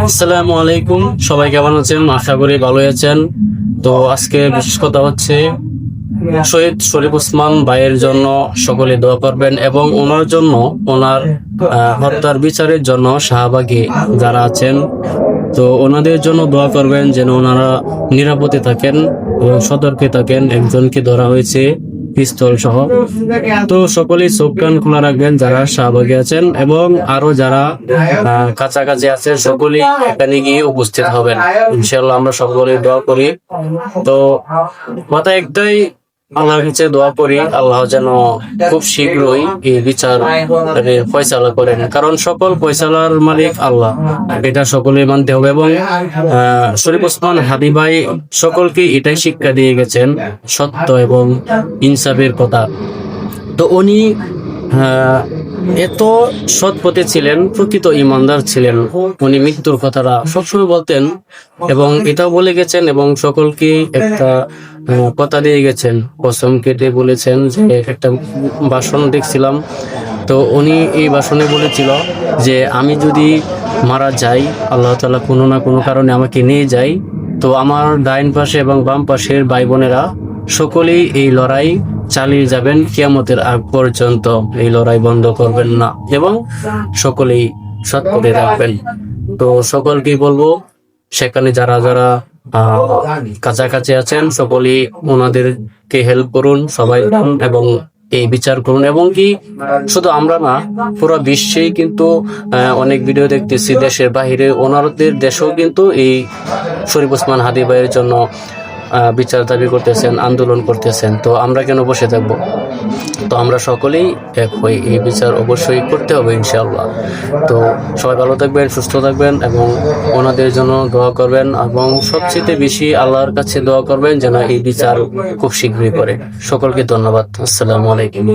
আসসালামু আলাইকুম, সবাই কেমন আছেন? আশা করি ভালোই আছেন। তো আজকে বিশেষ কথা হচ্ছে শহীদ শরীফ ওসমান ভাইয়ের জন্য সকলে দোয়া করবেন এবং ওনার জন্য, ওনার হত্যার বিচারের জন্য শাহবাগী যারা আছেন, তো ওনাদের জন্য দোয়া করবেন যেন ওনারা নিরাপদে থাকেন এবং সতর্কে থাকেন। একজনকে ধরা হয়েছে পিস্তল সহ। তো সকলেই চোখ কান খোলা রাখবেন যারা শাহবাগে আছেন এবং আরো যারা কাছাকাছি আছেন সকলেই এখানে গিয়ে উপস্থিত হবেন। ইনশাআল্লাহ আমরা সকলে দোয়া করি। তো কথা একটাই, আল্লাহর কাছে দোয়া করি আল্লাহ যেন খুব শীঘ্রই এই বিচার ফয়সালা করেন, কারণ সকল ফয়সালার মালিক আল্লাহ, এটা সকলে মানতে হবে। এবং শরীফ ওসমান হাদি ভাই সকলকে এটাই শিক্ষা দিয়ে গেছেন, সত্য এবং ইনসাফের কথা। তো উনি এত সৎ পথে ছিলেন, প্রকৃত ইমানদার ছিলেন। উনি মৃত্যুর কথাটা সবসময় বলতেন এবং এটাও বলে গেছেন এবং সকলকে একটা কথা দিয়ে গেছেন, কসম কেটে বলেছেন। যে একটা ভাষণ দেখছিলাম, তো উনি এই ভাষণে বলেছিল যে আমি যদি মারা যাই, আল্লাহ তাআলা কোনো না কোনো কারণে আমাকে নিয়ে যাই, তো আমার ডাইন পাশে এবং বাম পাশের ভাই বোনেরা সকলেই এই লড়াই চালিয়ে যাবেন কিয়ামতের আগ পর্যন্ত। এই লড়াই বন্ধ করবেন না এবং সকলেই সৎ পথে রাখবেন। তো সকলকেই বলবো, সেখানে যারা যারা কাছাকাছি আছেন সকলেই ওনাদেরকে হেল্প করুন, সবাই এবং এই বিচার করুন। এবং কি শুধু আমরা না, পুরো বিশ্বেই কিন্তু অনেক ভিডিও দেখতেছি দেশের বাহিরে, ওনাদের দেশেও কিন্তু এই শরীফ ওসমান হাদি ভাইয়ের জন্য বিচার দাবি করতেছেন, আন্দোলন করতেছেন। তো আমরা কেন বসে থাকবো? তো আমরা সকলেই এক হই, এই বিচার অবশ্যই করতে হবে ইনশাআল্লাহ। তো সবাই ভালো থাকবেন, সুস্থ থাকবেন এবং ওনাদের জন্য দোয়া করবেন এবং সবচেয়ে বেশি আল্লাহর কাছে দোয়া করবেন যেন এই বিচার খুব শীঘ্রই করে। সকলকে ধন্যবাদ। আসসালামু আলাইকুম।